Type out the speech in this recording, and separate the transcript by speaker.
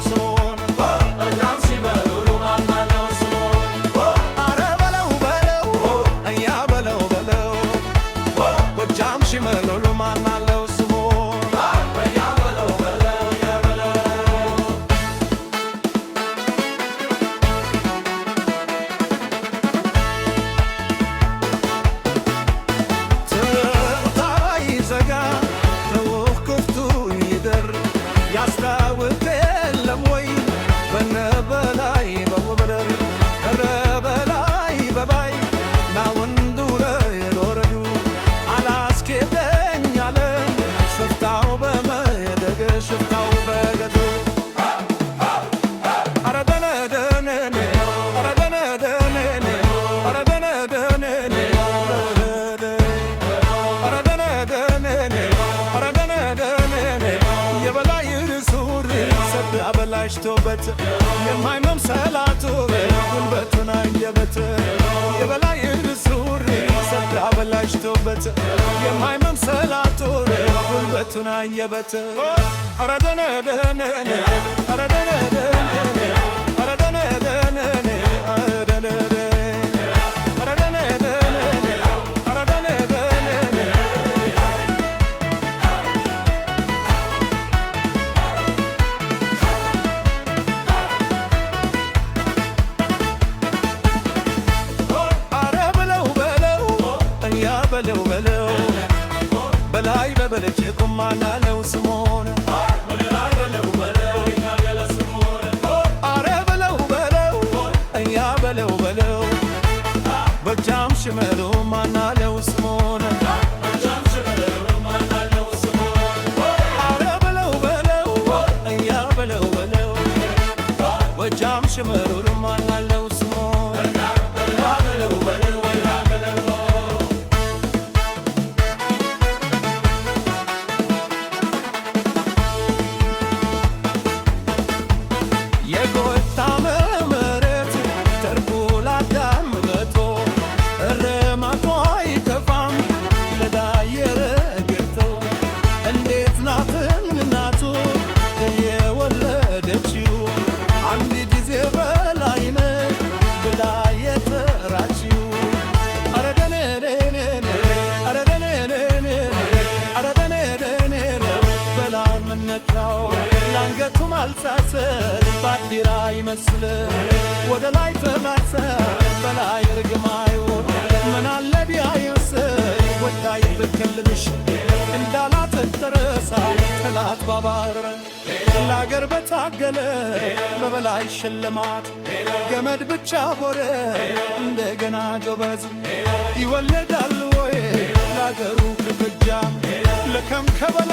Speaker 1: ስሙን ጎጃም ሲበሉ ማናለው ስሙን አረ በለው በለው እያ በለው በለው ጎጃም ሲበሉ ማናለው ስሙን እያ በለው በለው እያ በለው ትርታዊ ዘጋ ተውህ ክፍቱ ይደር ያስታውቅ የለም ወይ በነበላይ በወበደር ኧረ በላይ በባይ ናወንዱ ለሎረዱ አላስኬደኝ አለ ሽፍታው በመደገ ሽፍታው በገዱ ኧረ ደነደነኔ ኧረ ደነደነኔ ኧረ ደነደነኔ ኧረ ደነደነኔ ኧረ ደነደነኔ የበላይ ሱሪ ሰድ አበላሽቶበት የማይመምሰላቱ ጉልበቱን አየበት የበላይ ሱሪ ሰድ አበላሽቶበት የማይመምሰላቱ ጉልበቱን አየበት ኧረ ደነደነኔ ኧረ ደነደነኔ ኧረ ደነደነኔ ኧረ ደነደነኔ ኧረ ደነደነኔ ኧረ ደነደነኔ አረ በለው በለው እያ በለው በለው በላይ በበለች ቁማናለው ስሙን አረ በለው በለው እያ በለው በለው ጎጃም ሽመሉ ማናለው ስሙን አረ በለው በለው እያ በለው በለው ጎጃም ሽመሉ ማናለው ስሙን በለው በለው የጎታመ መሬት ተርቡላ ዳምበቶ እርማቷ አይከፋም ለዳየረ ገቶ እንዴት ናትን እናቱ የወለደችው አንድ ጊዜ በላይነ ብላ የተራችው ኧረ ደነደነኔ ኧረ ደነደነኔ ኧረ ደነደነኔ በላይ መነካው ላንገቱ ማልሳሰል ባዲራ ይመስል ወደ ላይ ተማሰ በላይ ርግማዩን ምናለ ቢያይስል ወዳይ ብክልልሽ እንዳላተተረሳ ጠላት ባባረ ለአገር በታገለ በበላይ ሽልማት ገመድ ብቻ ሆረ እንደገና ጎበዝ ይወለዳል ወይ ለአገሩ ክብጃ ለከም ከበላ